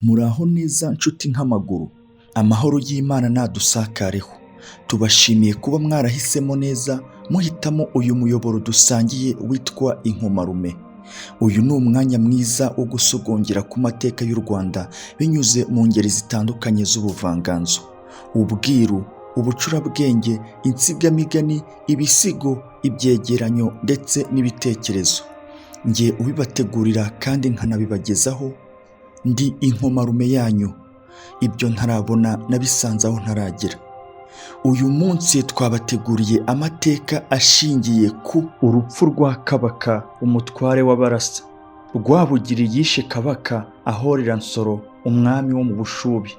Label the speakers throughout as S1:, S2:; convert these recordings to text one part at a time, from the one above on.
S1: Muraho neza nshuti nk'amaguru, amahoro y'Imana nadusakareho. Tubashimiye kuba mwarahisemo neza muhitamo uyu muyoboro dusangiye witwa Inkomarume. Uyu ni umwanya mwiza wo gusogongera ku mateka y'u Rwanda binyuze mu ngeri zitandukanye z'ubuvanganzo, ubwiru, ubucurabwenge, insigamigani, ibisigo, ibyegeranyo ndetse n'ibitekerezo. Njye ubibategurira kandi nkanabibagezaho ndi Inkomarume yanyu. Ibyo ntarabona nabisanze aho ntaragera. Uyu munsi twabateguriye amateka ashingiye ku urupfu rwa Kabaka, umutware w'Abarasa. Rwabugiri yishe Kabaka ahorera Nsoro, umwami wo mu Bushubi.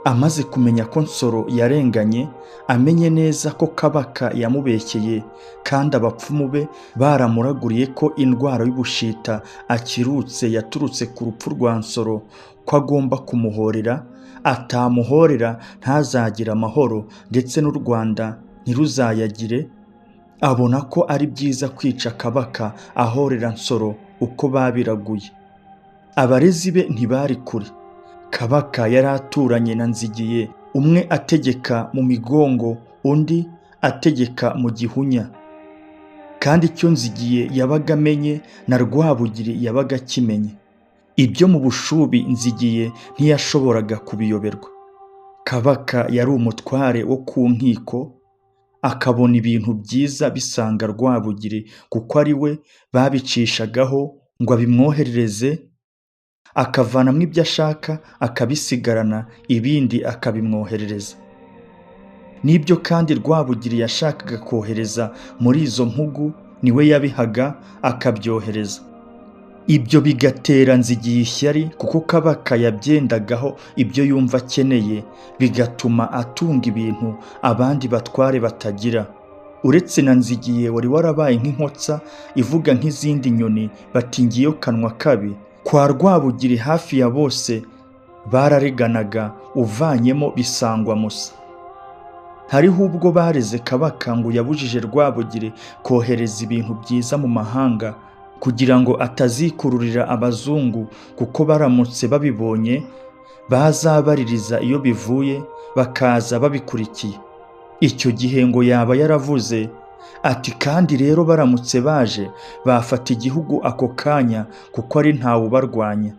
S1: Amaze kumenya ko Nsoro yarenganye, amenye neza ko Kabaka yamubeshyeye kandi abapfumu be baramuraguriye ko indwara y'ubushita akirutse yaturutse ku rupfu rwa Nsoro, ko agomba kumuhorera, atamuhorera ntazagira amahoro ndetse n'u Rwanda ntiruzayagire. Abona ko ari byiza kwica Kabaka ahorera Nsoro uko babiraguye. Abarezi be ntibari kure. Kabaka yari aturanye na Nzigiye, umwe ategeka mu Migongo, undi ategeka mu Gihunya. Kandi icyo Nzigiye yabaga amenye na Rwabugiri yabaga akimenye. Ibyo mu Bushubi Nzigiye ntiyashoboraga kubiyoberwa. Kabaka yari umutware wo ku nkiko, akabona ibintu byiza bisanga Rwabugiri kuko ari we babicishagaho ngo abimwoherereze, akavanamo ibyo ashaka akabisigarana, ibindi akabimwoherereza. N'ibyo kandi Rwabugiri yashakaga kohereza muri izo mpugu niwe yabihaga akabyohereza. Ibyo bigatera Nzigiye ishyari kuko Kabaka yabyendagaho ibyo yumva akeneye, bigatuma atunga ibintu abandi batware batagira. Uretse na Nzigiye wari warabaye nk'inkotsa ivuga nk'izindi nyoni bati ngiyo kanwa kabi, kwa Rwabugiri hafi ya bose barareganaga uvanyemo Bisangwa musa. Hariho ubwo bareze Kabaka ngo yabujije Rwabugiri kohereza ibintu byiza mu mahanga kugira ngo atazikururira abazungu, kuko baramutse babibonye bazabaririza iyo bivuye bakaza babikurikiye. Icyo gihe ngo yaba yaravuze ati kandi rero baramutse baje bafata igihugu ako kanya kuko ari ntawe ubarwanya.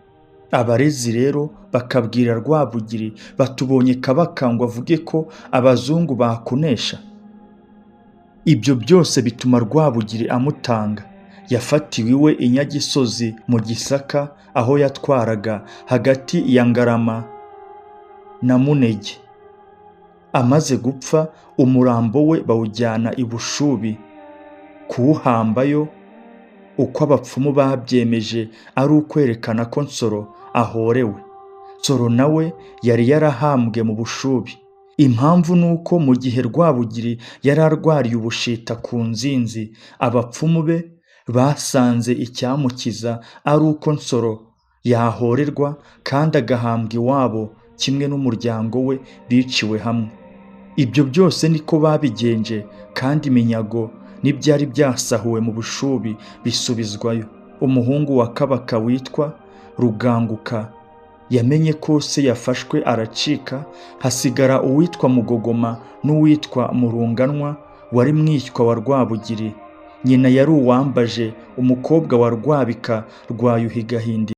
S1: Abarezi rero bakabwira Rwabugiri batubonye Kabaka ngo avuge ko abazungu bakunesha. Ibyo byose bituma Rwabugiri amutanga. Yafatiwe iwe i Nyagisozi mu Gisaka, aho yatwaraga hagati ya Ngarama na Munege. Amaze gupfa umurambo we bawujyana i Bushubi kuwuhambayo, uko abapfumu babyemeje ari ukwerekana ko Nsoro ahorewe. Nsoro nawe yari yarahambwe mu Bushubi. Impamvu ni uko mu gihe Rwabugiri yari arwariye ubushita ku Nzinzi, abapfumu be basanze icyamukiza ari uko Nsoro yahorerwa kandi agahambwa iwabo kimwe n'umuryango we biciwe hamwe. Ibyo byose niko babigenje, kandi iminyago n'ibyari byasahuwe mu Bushubi bisubizwayo. Umuhungu wa Kabaka witwa Ruganguka yamenye ko se yafashwe aracika, hasigara uwitwa Mugogoma n'uwitwa Murunganwa wari mwishywa wa Rwabugiri. Nyina yari Uwambaje, umukobwa wa Rwabika rwa Yuhi Gahindiro.